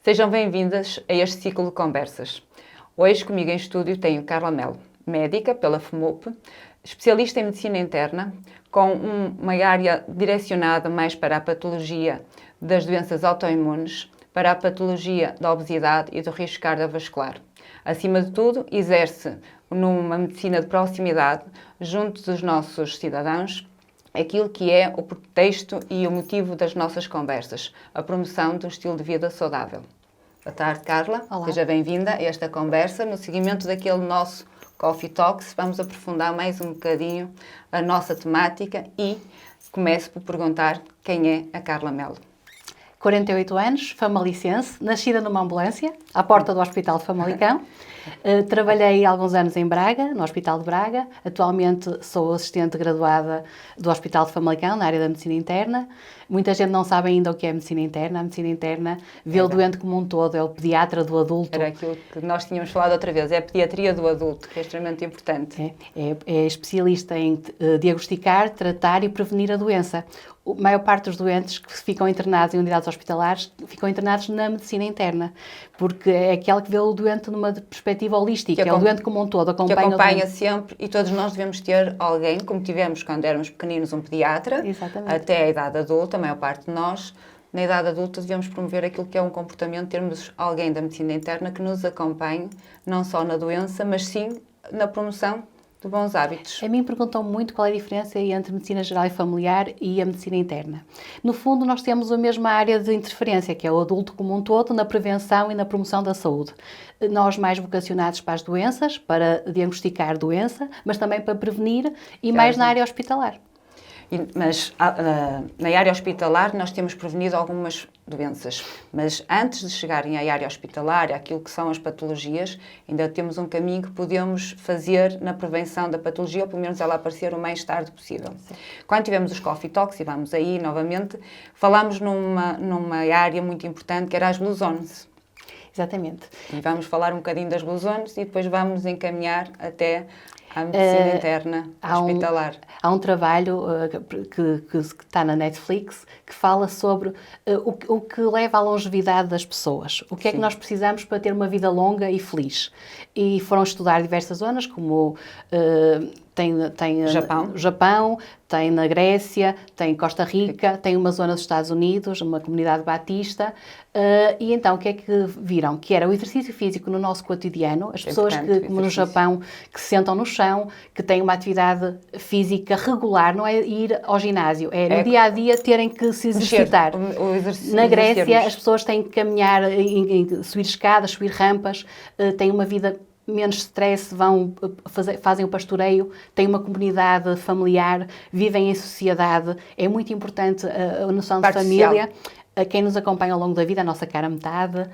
Sejam bem-vindas a este ciclo de conversas. Hoje comigo em estúdio tenho Carla Melo, médica pela FMUP, especialista em medicina interna, com uma área direcionada mais para a patologia das doenças autoimunes, para a patologia da obesidade e do risco cardiovascular. Acima de tudo, exerce numa medicina de proximidade, junto dos nossos cidadãos, aquilo que é o pretexto e o motivo das nossas conversas, a promoção do estilo de vida saudável. Boa tarde, Carla. Olá. Seja bem-vinda a esta conversa. No seguimento daquele nosso Coffee Talks, vamos aprofundar mais um bocadinho a nossa temática e começo por perguntar quem é a Carla Melo. 48 anos, famalicense, nascida numa ambulância, à porta do Hospital de Famalicão. Trabalhei alguns anos em Braga, no Hospital de Braga. Atualmente sou assistente graduada do Hospital de Famalicão, na área da medicina interna. Muita gente não sabe ainda o que é medicina interna. A medicina interna vê o doente como um todo, é o pediatra do adulto. Era aquilo que nós tínhamos falado outra vez, é a pediatria do adulto, que é extremamente importante. É especialista em diagnosticar, tratar e prevenir a doença. A maior parte dos doentes que ficam internados em unidades hospitalares ficam internados na medicina interna, porque é aquela que vê o doente numa perspectiva holística, é o doente como um todo, que acompanha sempre, e todos nós devemos ter alguém, como tivemos quando éramos pequeninos, um pediatra. Exatamente. Até a idade adulta, a maior parte de nós, na idade adulta, devemos promover aquilo que é um comportamento, termos alguém da medicina interna que nos acompanhe, não só na doença, mas sim na promoção de bons hábitos. A mim perguntam muito qual é a diferença entre medicina geral e familiar e a medicina interna. No fundo, nós temos a mesma área de interferência, que é o adulto como um todo, na prevenção e na promoção da saúde. Nós mais vocacionados para as doenças, para diagnosticar doença, mas também para prevenir e mais na área hospitalar. Mas na área hospitalar nós temos prevenido algumas doenças, mas antes de chegarem à área hospitalar, àquilo que são as patologias, ainda temos um caminho que podemos fazer na prevenção da patologia, ou pelo menos ela aparecer o mais tarde possível. Sim. Quando tivemos os Coffee Talks, e vamos aí novamente, falámos numa área muito importante que era as Blue Zones. Exatamente. E vamos falar um bocadinho das Blue Zones e depois vamos encaminhar até à medicina interna hospitalar. Há um trabalho que está na Netflix que fala sobre o que leva à longevidade das pessoas. O que é que nós precisamos para ter uma vida longa e feliz. E foram estudar diversas zonas, como tem Japão, tem na Grécia, tem Costa Rica, tem uma zona dos Estados Unidos, uma comunidade batista. E então, o que é que viram? Que era o exercício físico no nosso cotidiano. As pessoas que, como no Japão, que se sentam no chão, que têm uma atividade física regular, não é ir ao ginásio, é no dia-a-dia terem que se exercitar. Na Grécia, as pessoas têm que caminhar, subir escadas, subir rampas, têm uma vida menos stress, fazem o pastoreio, têm uma comunidade familiar, vivem em sociedade. É muito importante a noção de família. Quem nos acompanha ao longo da vida, a nossa cara metade,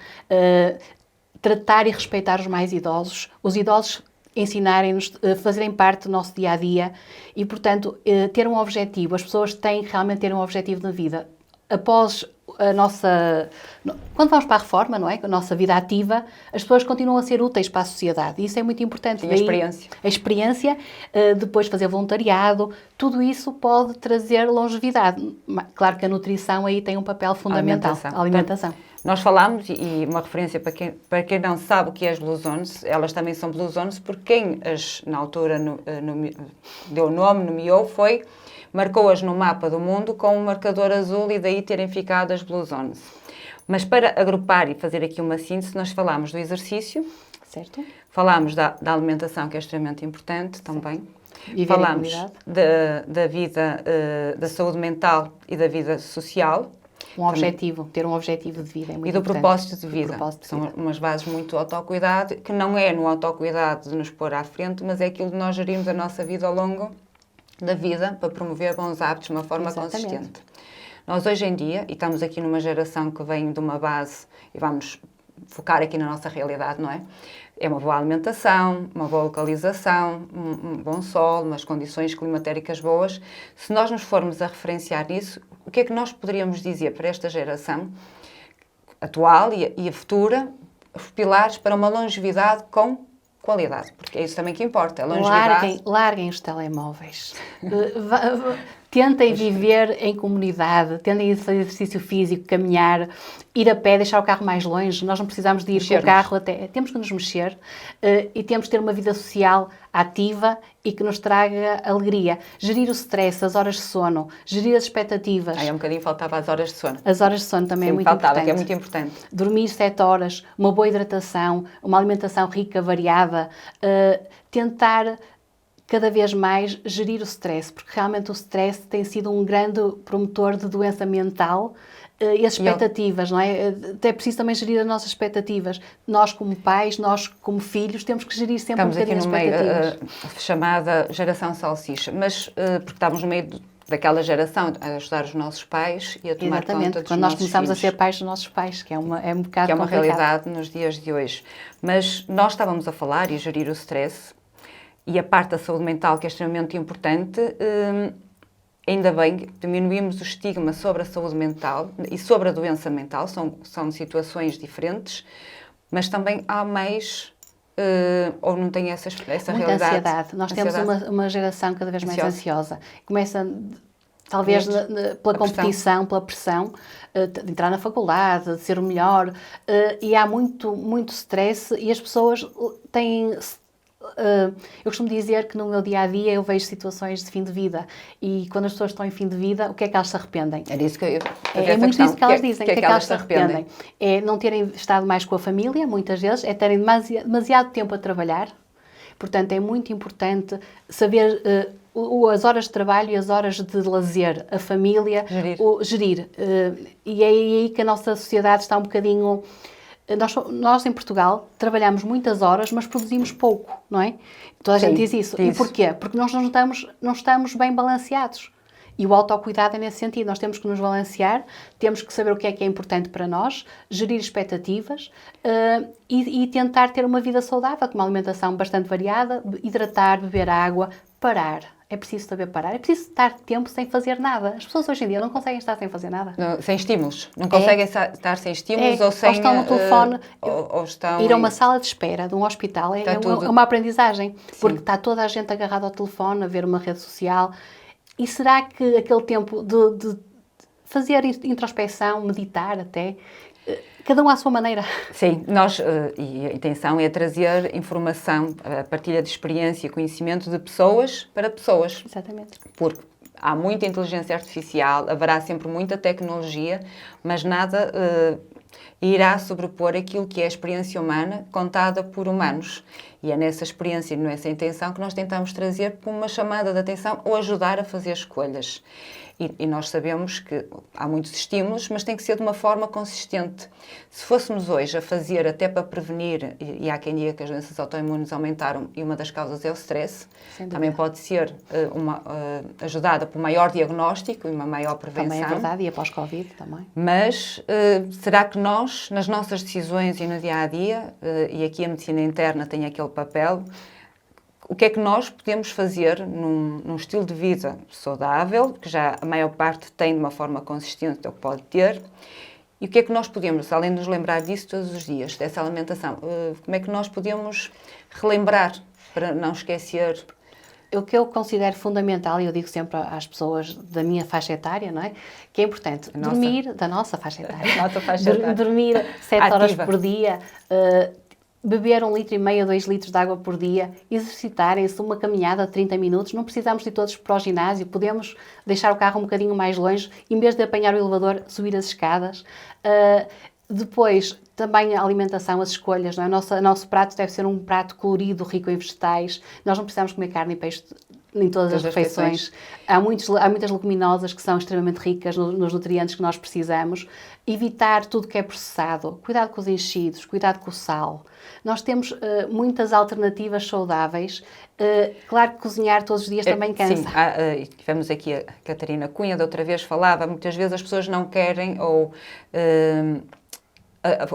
tratar e respeitar os mais idosos. Os idosos ensinarem-nos, fazerem parte do nosso dia-a-dia e, portanto, ter um objetivo. As pessoas têm que realmente ter um objetivo na vida. Após a nossa... Quando vamos para a reforma, não é? A nossa vida ativa, as pessoas continuam a ser úteis para a sociedade. E isso é muito importante. Sim, a experiência. Depois fazer voluntariado, tudo isso pode trazer longevidade. Claro que a nutrição aí tem um papel fundamental. A alimentação. Nós falámos, e uma referência para quem não sabe o que é as Blue Zones, elas também são Blue Zones, porque quem na altura deu o nome, nomeou, marcou-as no mapa do mundo com um marcador azul e daí terem ficado as Blue Zones. Mas para agrupar e fazer aqui uma síntese, nós falámos do exercício, certo? Falámos da alimentação, que é extremamente importante também. Falámos da vida, da saúde mental e da vida social. Ter um objetivo de vida é muito importante. E do propósito de vida. São umas bases muito autocuidado, que não é no autocuidado de nos pôr à frente, mas é aquilo de nós gerirmos a nossa vida ao longo da vida para promover bons hábitos de uma forma consistente. Nós hoje em dia, e estamos aqui numa geração que vem de uma base, e vamos focar aqui na nossa realidade, não é? É uma boa alimentação, uma boa localização, um bom sol, umas condições climatéricas boas. Se nós nos formos a referenciar nisso, o que é que nós poderíamos dizer para esta geração atual e a futura, os pilares para uma longevidade com qualidade? Porque é isso também que importa, a longevidade. Larguem os telemóveis. Tentem viver em comunidade, tentem fazer exercício físico, caminhar, ir a pé, deixar o carro mais longe. Nós não precisamos de ir com o carro até... Temos que nos mexer e temos que ter uma vida social ativa e que nos traga alegria. Gerir o stress, as horas de sono, gerir as expectativas. Aí um bocadinho faltava as horas de sono. As horas de sono também é muito importante. Que é muito importante. Dormir 7 horas, uma boa hidratação, uma alimentação rica, variada, tentar cada vez mais gerir o stress, porque realmente o stress tem sido um grande promotor de doença mental e as expectativas, não é? É preciso também gerir as nossas expectativas. Nós como pais, nós como filhos, temos que gerir sempre um bocadinho as expectativas. Estamos aqui no meio, chamada geração salsicha, mas porque estamos no meio daquela geração a ajudar os nossos pais e a tomar conta dos quando nós nossos começamos filhos. a ser pais dos nossos pais, que é um bocado que é uma complicado. realidade nos dias de hoje. Mas nós estávamos a falar e gerir o stress e a parte da saúde mental, que é extremamente importante. Ainda bem que diminuímos o estigma sobre a saúde mental e sobre a doença mental, são situações diferentes, mas também há mais, ou não tem essa muita realidade. Ansiedade. Nós temos uma geração cada vez mais ansiosa. Começa, talvez, pela competição, pela pressão, de entrar na faculdade, de ser o melhor, e há muito stress e as pessoas têm... eu costumo dizer que no meu dia-a-dia eu vejo situações de fim de vida e quando as pessoas estão em fim de vida, o que é que elas se arrependem? Era isso que eu É muito isso que elas dizem, o que é que elas se arrependem? É não terem estado mais com a família, muitas vezes, é terem demasiado tempo a trabalhar. Portanto, é muito importante saber as horas de trabalho e as horas de lazer, a família, gerir. E é aí que a nossa sociedade está um bocadinho... Nós em Portugal trabalhamos muitas horas, mas produzimos pouco, não é? Toda a gente diz isso. E porquê? Porque nós não estamos bem balanceados. E o autocuidado é nesse sentido. Nós temos que nos balancear, temos que saber o que é importante para nós, gerir expectativas e tentar ter uma vida saudável, com uma alimentação bastante variada, hidratar, beber água, parar. É preciso saber parar, é preciso estar tempo sem fazer nada. As pessoas hoje em dia não conseguem estar sem fazer nada. Não, sem estímulos. Não conseguem estar sem estímulos ou sem... Ou estão no telefone. Ou estão ir a uma sala de espera de um hospital é uma aprendizagem. Porque está toda a gente agarrada ao telefone, a ver uma rede social. E será que aquele tempo de fazer introspecção, meditar até... Cada um à sua maneira. Sim, e a intenção é trazer informação, a partilha de experiência e conhecimento de pessoas para pessoas. Exatamente. Porque há muita inteligência artificial, haverá sempre muita tecnologia, mas nada irá sobrepor aquilo que é a experiência humana contada por humanos. E é nessa experiência e nessa intenção que nós tentamos trazer por uma chamada de atenção ou ajudar a fazer escolhas. E nós sabemos que há muitos estímulos, mas tem que ser de uma forma consistente. Se fôssemos hoje a fazer até para prevenir, e há quem diga que as doenças autoimunes aumentaram e uma das causas é o stress, também pode ser ajudada por maior diagnóstico e uma maior prevenção. Também é verdade, e após Covid também. Mas será que nós, nas nossas decisões e no dia-a-dia, e aqui a medicina interna tem aquele papel, o que é que nós podemos fazer num estilo de vida saudável, que já a maior parte tem de uma forma consistente, ou pode ter, e o que é que nós podemos, além de nos lembrar disso todos os dias, dessa alimentação, como é que nós podemos relembrar para não esquecer? O que eu considero fundamental, e eu digo sempre às pessoas da minha faixa etária, não é? Que é importante dormir, da nossa faixa etária, dormir 7 horas por dia, beber 1,5 litro, 2 litros de água por dia, exercitarem-se, uma caminhada de 30 minutos, não precisamos ir todos para o ginásio, podemos deixar o carro um bocadinho mais longe, em vez de apanhar o elevador, subir as escadas. Depois, também a alimentação, as escolhas, não é? O nosso prato deve ser um prato colorido, rico em vegetais, nós não precisamos comer carne e peixe em todas as refeições. Há muitas leguminosas que são extremamente ricas nos nutrientes que nós precisamos. Evitar tudo que é processado, cuidado com os enchidos, cuidado com o sal. Nós temos muitas alternativas saudáveis. Claro que cozinhar todos os dias também cansa. Sim, tivemos aqui a Catarina Cunha, da outra vez falava, muitas vezes as pessoas não querem ou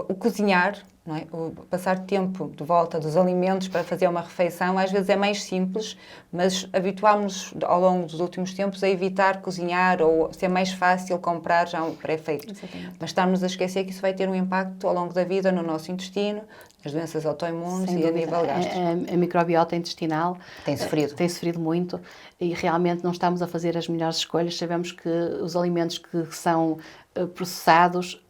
o cozinhar não é? O passar tempo de volta dos alimentos para fazer uma refeição às vezes é mais simples, mas habituámos-nos ao longo dos últimos tempos a evitar cozinhar ou ser mais fácil comprar já um pré-feito. Mas estamos a esquecer que isso vai ter um impacto ao longo da vida no nosso intestino, nas doenças autoimunes e a nível gástrico. A microbiota intestinal tem sofrido muito e realmente não estamos a fazer as melhores escolhas. Sabemos que os alimentos que são processados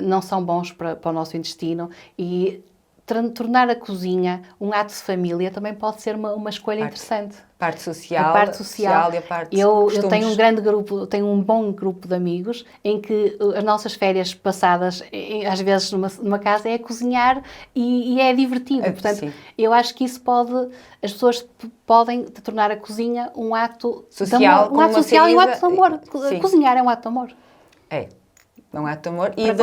não são bons para o nosso intestino e tornar a cozinha um ato de família também pode ser uma escolha interessante. Parte social, a parte social e a parte eu tenho um grande grupo, tenho um bom grupo de amigos em que as nossas férias passadas, às vezes numa casa, é a cozinhar e é divertido. Portanto, sim. eu acho que isso as pessoas podem tornar a cozinha um ato social, um ato social e um ato de amor. Sim. Cozinhar é um ato de amor. É um ato de amor e de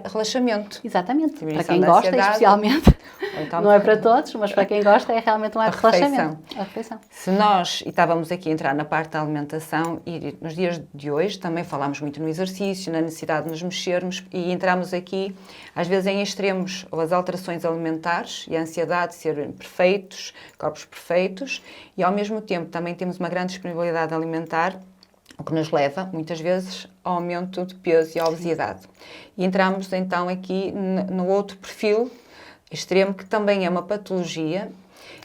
relaxamento. Exatamente. Para quem gosta, especialmente. Então, não é para todos, mas para quem gosta é realmente um ato de relaxamento. A refeição. Se nós, e estávamos aqui a entrar na parte da alimentação, e nos dias de hoje também falámos muito no exercício, na necessidade de nos mexermos, e entramos aqui, às vezes, em extremos, ou as alterações alimentares e a ansiedade de serem perfeitos, corpos perfeitos, e ao mesmo tempo também temos uma grande disponibilidade alimentar, o que nos leva, muitas vezes, ao aumento de peso e à obesidade. E entramos, então, aqui no outro perfil extremo, que também é uma patologia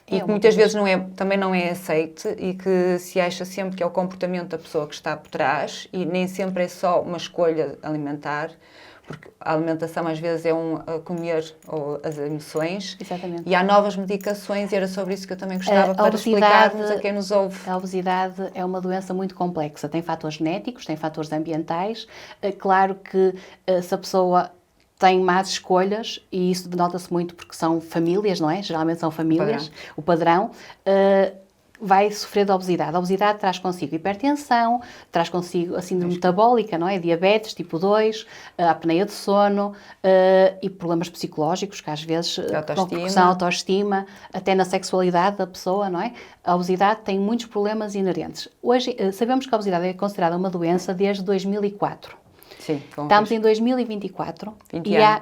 e que muitas vezes também não é aceite e que se acha sempre que é o comportamento da pessoa que está por trás e nem sempre é só uma escolha alimentar, porque a alimentação às vezes é comer ou as emoções. Exatamente. E há novas medicações e era sobre isso que eu também gostava para explicarmos a quem nos ouve. A obesidade é uma doença muito complexa, tem fatores genéticos, tem fatores ambientais. Claro que se a pessoa tem más escolhas, e isso denota-se muito porque são famílias, não é? Geralmente são famílias, o padrão, vai sofrer de obesidade. A obesidade traz consigo hipertensão, traz consigo a síndrome metabólica, não é? Diabetes tipo 2, a apneia de sono e problemas psicológicos que às vezes são autoestima, até na sexualidade da pessoa, não é? A obesidade tem muitos problemas inerentes. Hoje sabemos que a obesidade é considerada uma doença desde 2004. Sim, estamos em 2024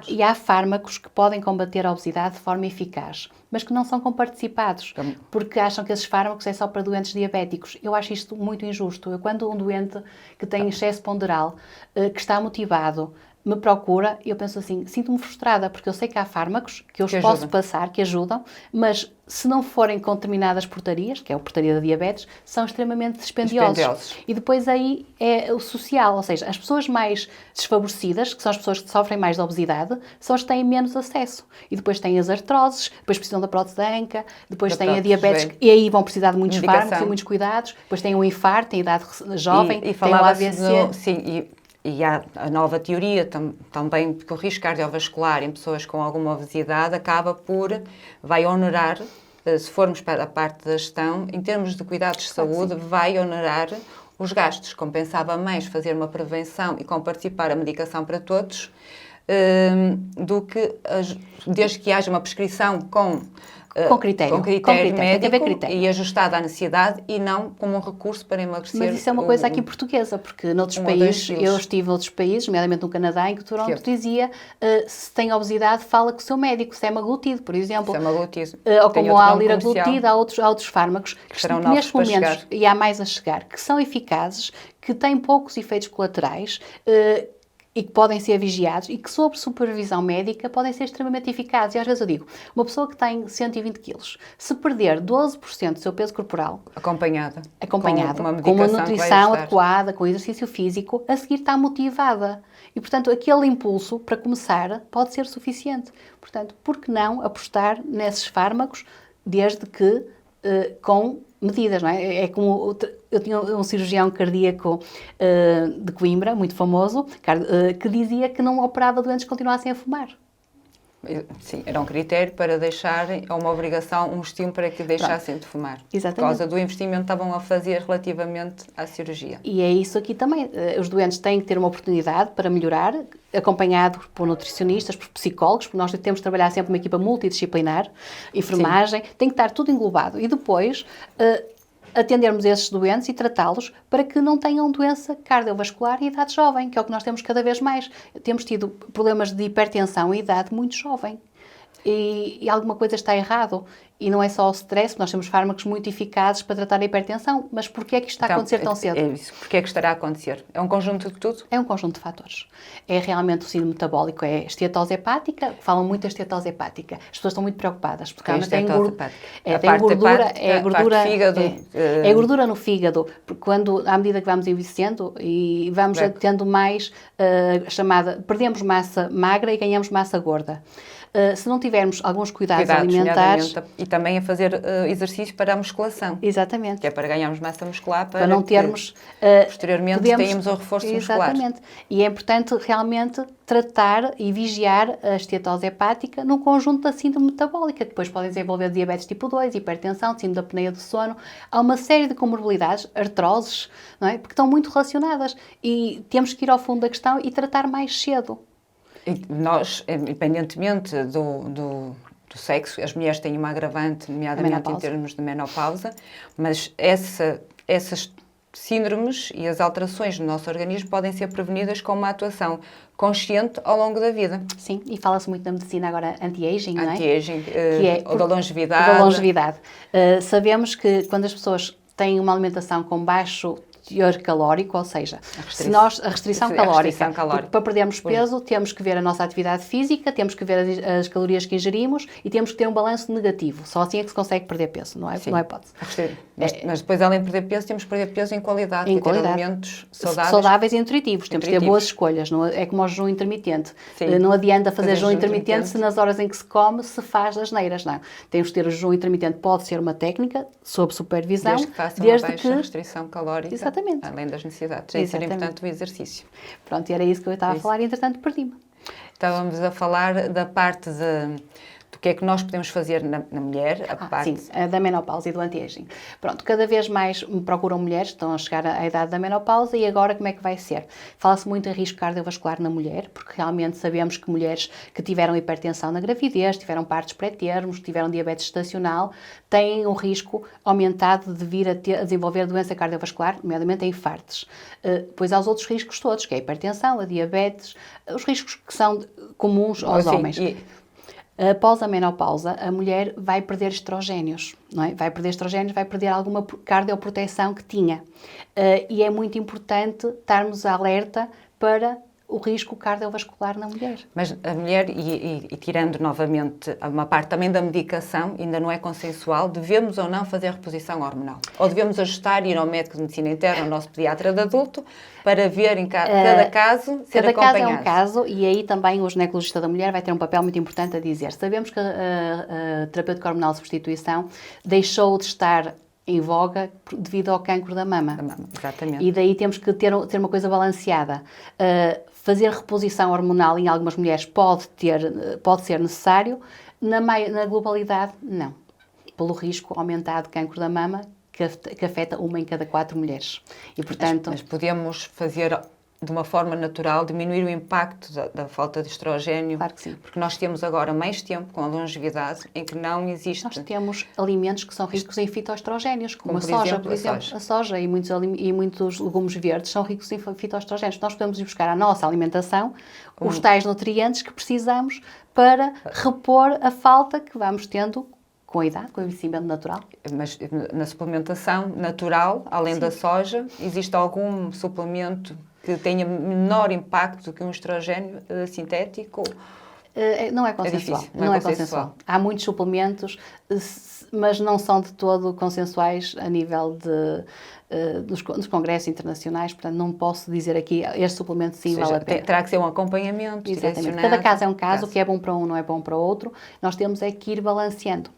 e há fármacos que podem combater a obesidade de forma eficaz, mas que não são comparticipados, porque acham que esses fármacos é só para doentes diabéticos. Eu acho isto muito injusto. Quando um doente que tem excesso ponderal, que está motivado, me procura, eu penso assim, sinto-me frustrada, porque eu sei que há fármacos que eu os posso passar, que ajudam, mas se não forem com determinadas portarias, que é a portaria da diabetes, são extremamente dispendiosos. E depois aí é o social, ou seja, as pessoas mais desfavorecidas, que são as pessoas que sofrem mais da obesidade, são as que têm menos acesso. E depois têm as artroses, depois precisam da prótese da anca, depois têm a diabetes, e aí vão precisar de muitos fármacos e muitos cuidados, depois têm o infarto, têm idade jovem, têm o AVC. E há a nova teoria também, porque o risco cardiovascular em pessoas com alguma obesidade vai honorar, se formos para a parte da gestão, em termos de cuidados de saúde, vai honorar os gastos. Compensava mais fazer uma prevenção e compartilhar a medicação para todos, do que, desde que haja uma prescrição com critério médico e ajustada à necessidade e não como um recurso para emagrecer. Mas isso é uma coisa aqui portuguesa, porque noutros países, eu estive noutros países, nomeadamente no Canadá, em que Toronto dizia se tem obesidade, fala com o seu médico, se é maglutide, por exemplo. Ou como há liraglutide, há outros fármacos que neste momento, e há mais a chegar, que são eficazes, que têm poucos efeitos colaterais, e que podem ser vigiados e que, sob supervisão médica, podem ser extremamente eficazes. E às vezes eu digo, uma pessoa que tem 120 quilos, se perder 12% do seu peso corporal, acompanhado com uma nutrição adequada, com exercício físico, a seguir está motivada. E, portanto, aquele impulso, para começar, pode ser suficiente. Portanto, por que não apostar nesses fármacos, desde que com medidas, não é? É como eu tinha um cirurgião cardíaco de Coimbra, muito famoso, que dizia que não operava doentes que continuassem a fumar. Sim, era um critério para deixarem, ou uma obrigação, um estímulo para que deixassem de fumar. Exatamente. Por causa do investimento que estavam a fazer relativamente à cirurgia. E é isso aqui também. Os doentes têm que ter uma oportunidade para melhorar, acompanhado por nutricionistas, por psicólogos, porque nós temos de trabalhar sempre uma equipa multidisciplinar, enfermagem, tem que estar tudo englobado. E depois atendermos esses doentes e tratá-los para que não tenham doença cardiovascular em idade jovem, que é o que nós temos cada vez mais. Temos tido problemas de hipertensão em idade muito jovem. e alguma coisa está errado. E não é só o stress, nós temos fármacos muito eficazes para tratar a hipertensão, mas porquê é que isto está a acontecer tão cedo? Porquê é que estará a acontecer? É um conjunto de tudo? É um conjunto de fatores. É realmente o síndrome metabólico, é esteatose hepática, falam muito da esteatose hepática. As pessoas estão muito preocupadas, porque realmente tem gordura, é gordura no fígado, porque à medida que vamos envelhecendo e vamos tendo mais perdemos massa magra e ganhamos massa gorda. Se não tivermos alguns cuidados alimentares... E também a fazer exercício para a musculação. Exatamente. Que é para ganharmos massa muscular, para não termos... posteriormente tenhamos o reforço muscular. Exatamente. E é importante realmente tratar e vigiar a esteatose hepática num conjunto da síndrome metabólica, que depois podem desenvolver diabetes tipo 2, hipertensão, síndrome da apneia do sono. Há uma série de comorbilidades, artroses, não é? Porque estão muito relacionadas. E temos que ir ao fundo da questão e tratar mais cedo. Nós, independentemente do sexo, as mulheres têm uma agravante, nomeadamente em termos de menopausa, mas essas síndromes e as alterações no nosso organismo podem ser prevenidas com uma atuação consciente ao longo da vida. Sim, e fala-se muito na medicina agora anti-aging, não é? Anti-aging, ou da longevidade. Da longevidade. Sabemos que quando as pessoas têm uma alimentação com baixo teor calórico, ou seja, se nós a restrição calórica, para perdermos peso, temos que ver a nossa atividade física, temos que ver as calorias que ingerimos e temos que ter um balanço negativo. Só assim é que se consegue perder peso, não é? Não é hipótese. Mas depois, além de perder peso, temos que perder peso em qualidade. Ter alimentos saudáveis e nutritivos. Temos que ter boas escolhas. Não é como o jejum intermitente. Sim. Não adianta fazer jejum intermitente se nas horas em que se come se faz asneiras, não. Temos que ter o jejum intermitente. Pode ser uma técnica, sob supervisão. Desde que faça uma baixa restrição calórica. Exatamente. Além das necessidades. É ser importante o exercício. Pronto, e era isso que eu estava a falar e, entretanto, perdi-me. Estávamos a falar da parte do que é que nós podemos fazer na mulher, Sim, da menopausa e do anti-aging. Pronto, cada vez mais me procuram mulheres, estão a chegar à idade da menopausa e agora como é que vai ser? Fala-se muito em risco cardiovascular na mulher, porque realmente sabemos que mulheres que tiveram hipertensão na gravidez, tiveram partos pré-termos, tiveram diabetes gestacional, têm um risco aumentado de vir a desenvolver doença cardiovascular, nomeadamente a infartos. Pois há os outros riscos todos, que é a hipertensão, a diabetes, os riscos que são comuns aos homens. Após a menopausa, a mulher vai perder estrogénios, não é? Vai perder estrogénios, vai perder alguma cardioproteção que tinha. E é muito importante estarmos alerta para o risco cardiovascular na mulher. Mas a mulher, e tirando novamente uma parte também da medicação, ainda não é consensual, devemos ou não fazer reposição hormonal? Ou devemos ajustar e ir ao médico de medicina interna, ao nosso pediatra de adulto, para ver em cada caso, ser acompanhado? Cada caso é um caso e aí também o ginecologista da mulher vai ter um papel muito importante a dizer. Sabemos que a terapêutica hormonal de substituição deixou de estar em voga devido ao cancro da mama. Exatamente. E daí temos que ter uma coisa balanceada. Fazer reposição hormonal em algumas mulheres pode ser necessário, na globalidade, não. Pelo risco aumentado de cancro da mama, que afeta 1 em cada 4 mulheres. E, portanto, mas podemos fazer de uma forma natural, diminuir o impacto da falta de estrogênio? Claro que sim. Porque nós temos agora mais tempo com a longevidade em que não existe... Nós temos alimentos que são ricos em fitoestrogénios, como a soja, por exemplo. A soja e muitos legumes verdes são ricos em fitoestrogénios. Nós podemos ir buscar à nossa alimentação os tais nutrientes que precisamos para repor a falta que vamos tendo com a idade, com o envelhecimento natural. Mas na suplementação natural, além da soja, existe algum suplemento que tenha menor impacto do que um estrogénio sintético? Não é consensual. Não é consensual. Há muitos suplementos, mas não são de todo consensuais a nível dos congressos internacionais, portanto não posso dizer aqui este suplemento sim vale a pena. Terá que ser um acompanhamento direcionado. Cada caso é um caso, o que é bom para um não é bom para o outro. Nós temos é que ir balanceando.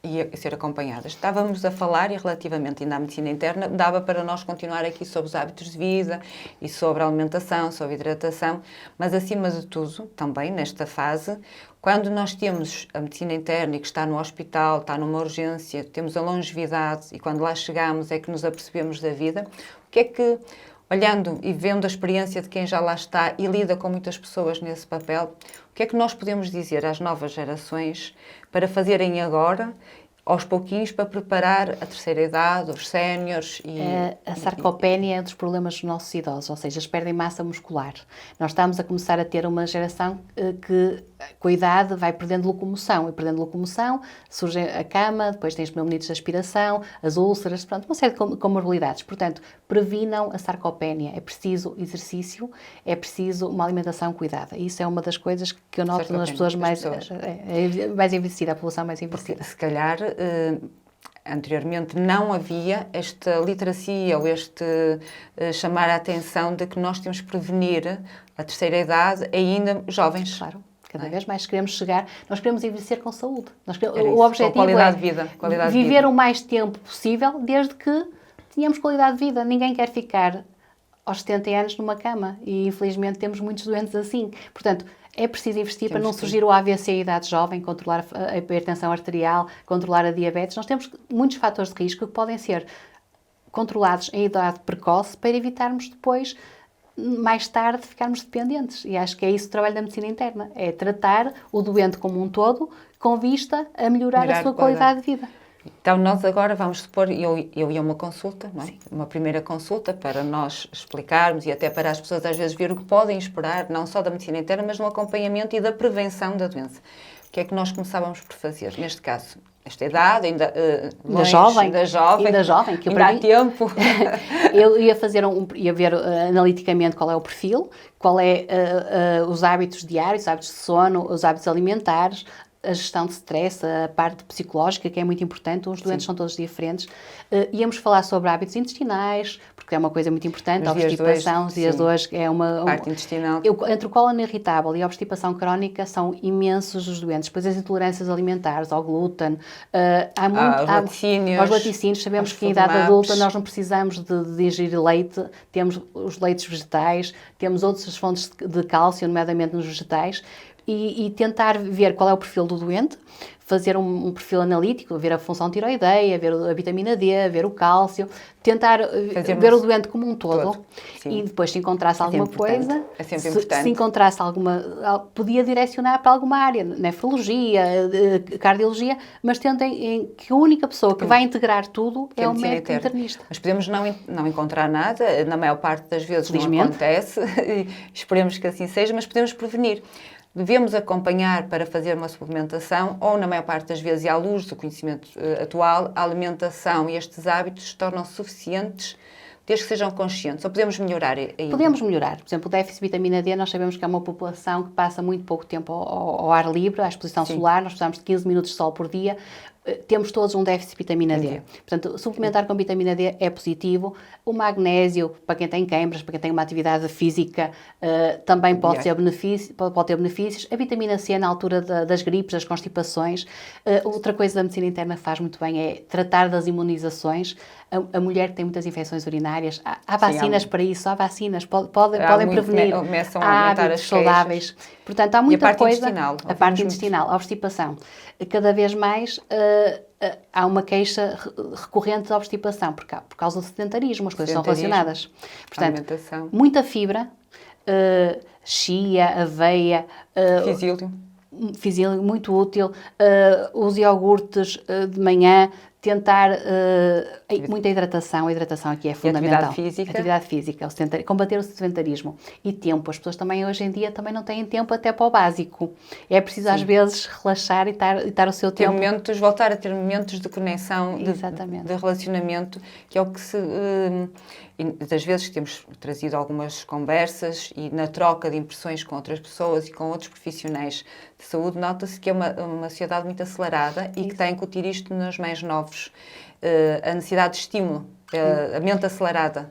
E ser acompanhadas. Estávamos a falar, e relativamente ainda à medicina interna, dava para nós continuar aqui sobre os hábitos de vida e sobre a alimentação, sobre a hidratação, mas acima de tudo, também nesta fase, quando nós temos a medicina interna e que está no hospital, está numa urgência, temos a longevidade e quando lá chegamos é que nos apercebemos da vida, o que é que, olhando e vendo a experiência de quem já lá está e lida com muitas pessoas nesse papel, o que é que nós podemos dizer às novas gerações para fazerem agora, aos pouquinhos, para preparar a terceira idade, os séniores? A sarcopenia é um dos problemas dos nossos idosos, ou seja, eles perdem massa muscular. Nós estamos a começar a ter uma geração que com a idade vai perdendo locomoção, e perdendo locomoção surge a cama, depois tens pneumonites de aspiração, as úlceras, pronto, uma série de comorbilidades. Portanto, previnam a sarcopénia. É preciso exercício, é preciso uma alimentação cuidada. Isso é uma das coisas que eu noto nas pessoas mais envelhecidas, a população mais envelhecida. Se calhar, anteriormente não havia esta literacia ou este chamar a atenção de que nós temos que prevenir a terceira idade ainda jovens. Claro. Cada vez mais queremos chegar, nós queremos envelhecer com saúde. O objetivo é viver o mais tempo possível, desde que tenhamos qualidade de vida. Ninguém quer ficar aos 70 anos numa cama e, infelizmente, temos muitos doentes assim. Portanto, é preciso investir para não surgir o AVC à idade jovem, controlar a hipertensão arterial, controlar a diabetes. Nós temos muitos fatores de risco que podem ser controlados em idade precoce para evitarmos depois, mais tarde, ficarmos dependentes. E acho que é isso o trabalho da medicina interna. É tratar o doente como um todo, com vista a melhorar a sua qualidade de vida. Então, nós agora vamos supor, eu ia a uma consulta, não é? Uma primeira consulta, para nós explicarmos e até para as pessoas às vezes ver o que podem esperar, não só da medicina interna, mas no acompanhamento e da prevenção da doença. O que é que nós começávamos por fazer? Neste caso, esta idade, ainda jovem, que ainda há tempo. Eu ia ia ver analiticamente qual é o perfil, qual é os hábitos diários, os hábitos de sono, os hábitos alimentares, a gestão de stress, a parte psicológica, que é muito importante. Os doentes são todos diferentes. Íamos falar sobre hábitos intestinais, porque é uma coisa muito importante. A obstipação, os dias de hoje é uma parte intestinal. Entre o cólon irritável e a obstipação crónica são imensos os doentes. Depois as intolerâncias alimentares, ao glúten, aos laticínios. Sabemos que em idade adulta nós não precisamos de ingerir leite. Temos os leites vegetais, temos outras fontes de cálcio, nomeadamente nos vegetais. E tentar ver qual é o perfil do doente, fazer um perfil analítico, ver a função tiroideia, ver a vitamina D, ver o cálcio, tentar ver o doente como um todo. E depois, se encontrasse alguma coisa, se encontrasse podia direcionar para alguma área, nefrologia, cardiologia, mas tentem que a única pessoa que vai integrar tudo é o médico internista. Mas podemos não encontrar nada, na maior parte das vezes não acontece, esperemos que assim seja, mas podemos prevenir. Devemos acompanhar para fazer uma suplementação ou, na maior parte das vezes, e à luz do conhecimento atual, a alimentação e estes hábitos tornam-se suficientes desde que sejam conscientes. Ou podemos melhorar ainda? Podemos melhorar. Por exemplo, o déficit de vitamina D, nós sabemos que é uma população que passa muito pouco tempo ao ar livre, à exposição solar. Nós precisamos de 15 minutos de sol por dia. Temos todos um déficit de vitamina D. Portanto, suplementar com vitamina D é positivo. O magnésio, para quem tem queimbras, para quem tem uma atividade física, também pode ter benefícios. A vitamina C na altura das gripes, das constipações. Outra coisa da medicina interna que faz muito bem é tratar das imunizações. A mulher que tem muitas infecções urinárias, há vacinas para isso, há vacinas, podem prevenir. Há hábitos saudáveis. Portanto, há muita coisa. A parte intestinal, a obstipação. Cada vez mais há uma queixa recorrente da obstipação por causa do sedentarismo, as coisas estão relacionadas. Portanto, muita fibra, chia, aveia, fisílio muito útil, os iogurtes de manhã, tentar muita hidratação. A hidratação aqui é fundamental. Atividade física, combater o sedentarismo e tempo. As pessoas também hoje em dia também não têm tempo até para o básico. É preciso às vezes relaxar e estar o seu tempo. Voltar a ter momentos de conexão, de relacionamento, que é o que das vezes temos trazido algumas conversas e na troca de impressões com outras pessoas e com outros profissionais de saúde, nota-se que é uma sociedade muito acelerada e que está a incutir isto nos mais novos. A necessidade de estímulo, a mente acelerada,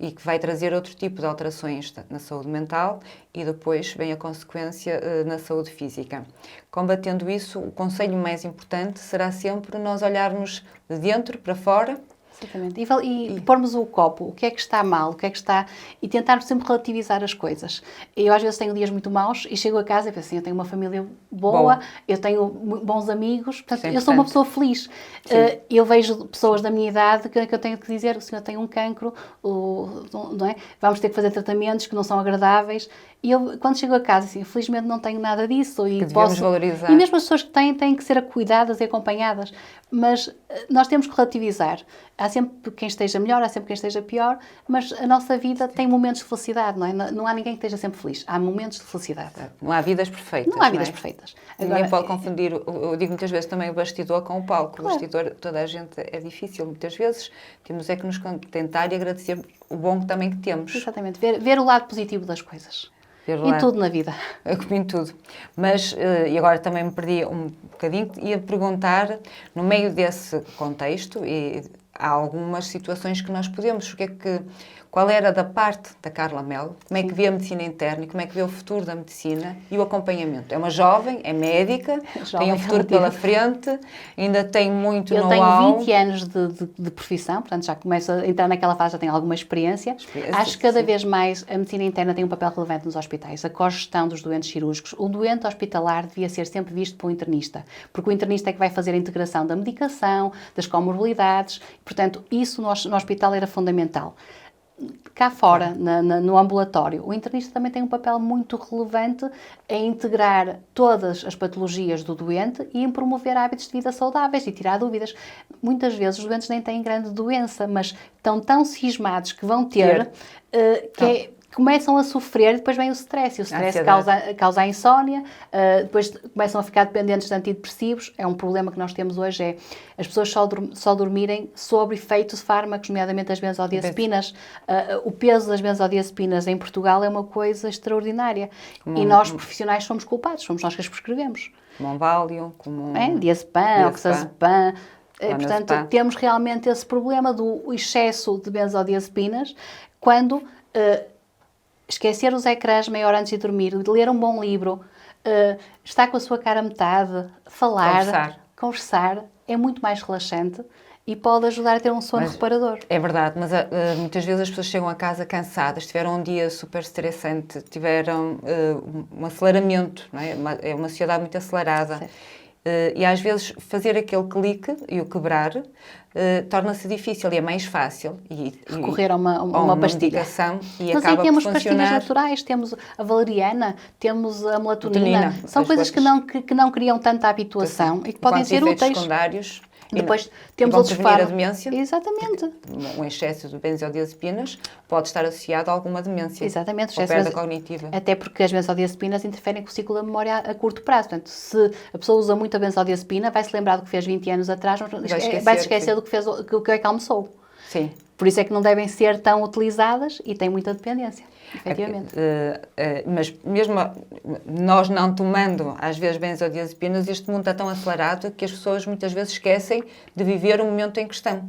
e que vai trazer outro tipo de alterações na saúde mental e depois vem a consequência na saúde física. Combatendo isso, o conselho mais importante será sempre nós olharmos de dentro para fora. Exatamente. E pormos o copo, o que é que está mal, o que é que está... E tentar sempre relativizar as coisas. Eu às vezes tenho dias muito maus e chego a casa e penso assim, eu tenho uma família boa, eu tenho bons amigos, portanto, eu sou uma pessoa feliz. Eu vejo pessoas da minha idade que eu tenho que dizer, o senhor tem um cancro, não é? Vamos ter que fazer tratamentos que não são agradáveis. E eu, quando chego a casa, assim, infelizmente não tenho nada disso. Que devemos valorizar. E mesmo as pessoas que têm que ser cuidadas e acompanhadas. Mas nós temos que relativizar. Há sempre quem esteja melhor, há sempre quem esteja pior, mas a nossa vida tem momentos de felicidade, não é? Não há ninguém que esteja sempre feliz. Há momentos de felicidade. Não há vidas perfeitas. Não há vidas perfeitas. Ninguém pode confundir, eu digo muitas vezes também o bastidor com o palco. Claro. O bastidor, toda a gente é difícil. Muitas vezes temos é que nos contentar e agradecer o bom também que temos. Exatamente. Ver o lado positivo das coisas. Em tudo na vida. Em tudo. Mas, e agora também me perdi um bocadinho, ia perguntar, no meio desse contexto, e há algumas situações que nós podemos, qual era da parte da Carla Melo, como é que vê a medicina interna e como é que vê o futuro da medicina e o acompanhamento? É uma jovem, é médica, tem um futuro pela frente, ainda tem muito know-how. Eu tenho 20 anos de profissão, portanto já começo a entrar naquela fase, já tenho alguma experiência. Acho que cada vez mais a medicina interna tem um papel relevante nos hospitais, a cogestão dos doentes cirúrgicos. O doente hospitalar devia ser sempre visto por um internista, porque o internista é que vai fazer a integração da medicação, das comorbilidades, portanto isso no hospital era fundamental. Cá fora, no ambulatório, o internista também tem um papel muito relevante em integrar todas as patologias do doente e em promover hábitos de vida saudáveis e tirar dúvidas. Muitas vezes os doentes nem têm grande doença, mas estão tão cismados que vão ter, começam a sofrer e depois vem o stress. E o stress causa a insónia, depois começam a ficar dependentes de antidepressivos. É um problema que nós temos hoje, as pessoas só dormirem sob efeito de fármacos, nomeadamente as benzodiazepinas. O peso das benzodiazepinas em Portugal é uma coisa extraordinária. E nós, profissionais, somos culpados, somos nós que as prescrevemos. Como um Valium, como diazepam, oxazepam. Portanto, temos realmente esse problema do excesso de benzodiazepinas quando... esquecer os ecrãs meia hora antes de dormir, ler um bom livro, estar com a sua cara a metade, falar, conversar, é muito mais relaxante e pode ajudar a ter um sono reparador. É verdade, mas muitas vezes as pessoas chegam a casa cansadas, tiveram um dia super estressante, tiveram um aceleramento, não é? É uma sociedade muito acelerada. E às vezes fazer aquele clique e o quebrar torna-se difícil e é mais fácil. Recorrer a uma pastilha. E mas acaba temos por pastilhas naturais, temos a valeriana, temos a melatonina. São coisas que não criam tanta habituação e que podem ser úteis. Secundários. Depois temos outros fármacos. A demência. Exatamente. Um excesso de benzodiazepinas pode estar associado a alguma demência. Exatamente. Ou perda cognitiva. Até porque as benzodiazepinas interferem com o ciclo da memória a curto prazo. Portanto, se a pessoa usa muito a benzodiazepina, vai se lembrar do que fez 20 anos atrás, vai se esquecer do que fez, o que é que almoçou. Sim. Por isso é que não devem ser tão utilizadas e têm muita dependência, efetivamente. Mas mesmo nós não tomando, às vezes, benzodiazepinas, este mundo está tão acelerado que as pessoas muitas vezes esquecem de viver o momento em que estão.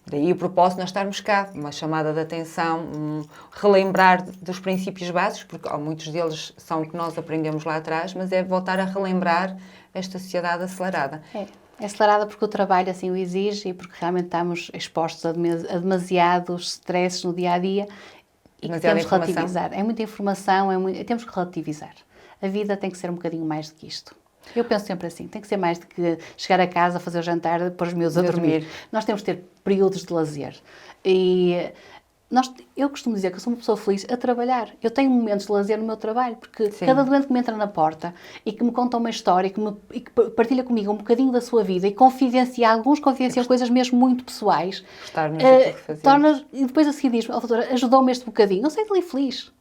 Daí o propósito de nós estarmos cá, uma chamada de atenção, relembrar dos princípios básicos, porque muitos deles são o que nós aprendemos lá atrás, mas é voltar a relembrar esta sociedade acelerada. É acelerada porque o trabalho assim o exige e porque realmente estamos expostos a demasiados stresses no dia-a-dia e que temos que relativizar. É muita informação, temos que relativizar. A vida tem que ser um bocadinho mais do que isto. Eu penso sempre assim, tem que ser mais do que chegar a casa, fazer o jantar, pôr os meus a dormir. Nós temos que ter períodos de lazer. Eu costumo dizer que eu sou uma pessoa feliz a trabalhar. Eu tenho momentos de lazer no meu trabalho, porque cada doente que me entra na porta e que me conta uma história e que partilha comigo um bocadinho da sua vida e alguns confidenciam coisas mesmo muito pessoais, e depois a seguir diz-me, doutora, ajudou-me este bocadinho. Eu saio ali feliz.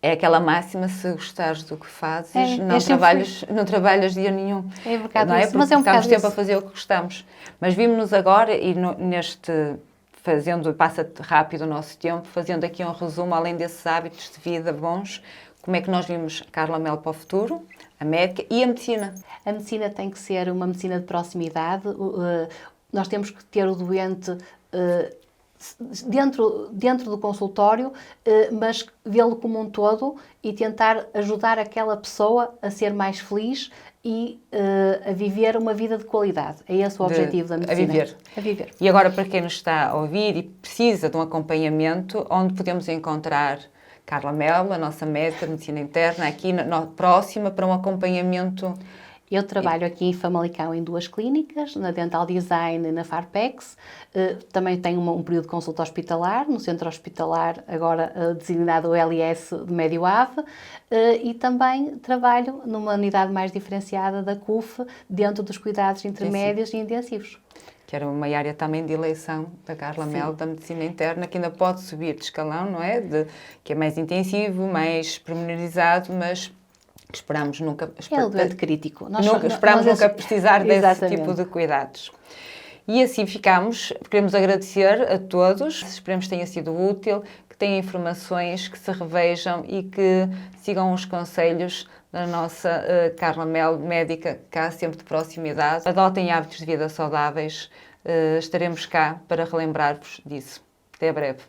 É aquela máxima, se gostares do que fazes, não trabalhas dia nenhum. É verdade, não é? Mas é um estamos sempre a fazer o que gostamos. Mas vimos-nos agora e passa rápido o nosso tempo, fazendo aqui um resumo, além desses hábitos de vida bons, como é que nós vimos Carla Melo para o futuro, a médica e a medicina? A medicina tem que ser uma medicina de proximidade, nós temos que ter o doente dentro do consultório, mas vê-lo como um todo e tentar ajudar aquela pessoa a ser mais feliz e a viver uma vida de qualidade. É esse o objetivo da medicina. A viver. E agora, para quem nos está a ouvir e precisa de um acompanhamento, onde podemos encontrar Carla Melo, a nossa médica de medicina interna, aqui próxima para um acompanhamento? Eu trabalho aqui em Famalicão em 2 clínicas, na Dental Design e na Farpex. Também tenho um período de consulta hospitalar, no centro hospitalar, agora designado o LS de Médio Ave. E também trabalho numa unidade mais diferenciada da CUF, dentro dos cuidados intermédios e intensivos. que era uma área também de eleição da Carla Melo, da medicina interna, que ainda pode subir de escalão, não é? Que é mais intensivo, mais pormenorizado, mas esperamos nunca... É o doente crítico. Esperamos nunca precisar desse tipo de cuidados. E assim ficamos. Queremos agradecer a todos. Esperemos que tenha sido útil, que tenham informações, que se revejam e que sigam os conselhos da nossa Carla Melo, médica, cá sempre de proximidade. Adotem hábitos de vida saudáveis. Estaremos cá para relembrar-vos disso. Até breve.